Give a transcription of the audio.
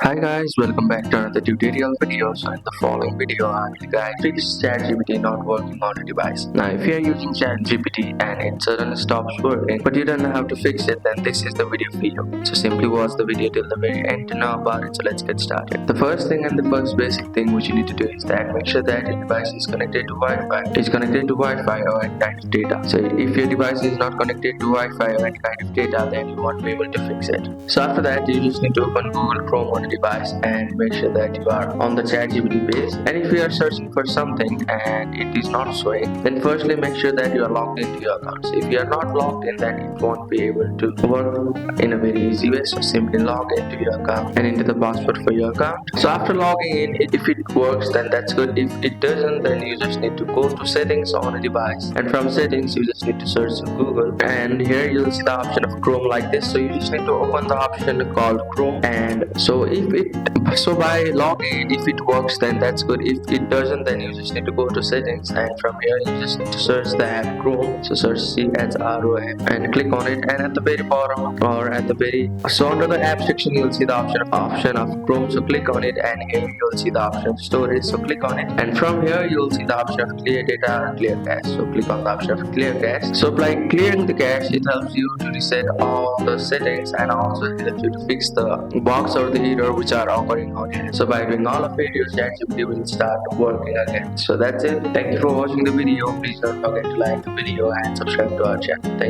Hi guys, welcome back to another tutorial video. So in the following video, I will guide fix ChatGPT not working on a device. Now if you are using ChatGPT and it suddenly stops working, but you don't know how to fix it, then this is the video for you. So simply watch the video till the very end to know about it. So let's get started. The first thing and the first basic thing which you need to do is that make sure that your device is connected to Wi-Fi. It's connected to Wi-Fi or any kind of data. So if your device is not connected to Wi-Fi or any kind of data, then you won't be able to fix it. So after that, you just need to open Google Chrome on the device and make sure that you are on the ChatGPT page. And if you are searching for something and it is not showing, then firstly make sure that you are logged into your account. So if you are not logged in, then it won't be able to work in a very easy way. So simply log into your account and enter the password for your account. So after logging in, if it works, then that's good. If it doesn't, then you just need to go to settings on a device, and from settings you just need to search Google, and here you'll see the option of Chrome like this. So you just need to open the option called Chrome, and by logging in, if it works, then that's good. If it doesn't, then you just need to go to settings, and from here you just need to search the app Chrome. So search CHROM and click on it, and at the very bottom or at the very under the app section you'll see the option of Chrome. So click on it, and here you'll see the option of storage. So click on it, and from here you'll see the option of clear data and clear cache. So click on the option of clear cache. So by clearing the cache, it helps you to reset all the settings and also helps you to fix the bugs or the error which are occurring on it. So by doing all of it, your ChatGPT will start working again. So that's it. Thank you for watching the video. Please don't forget to like the video and subscribe to our channel. Thank you.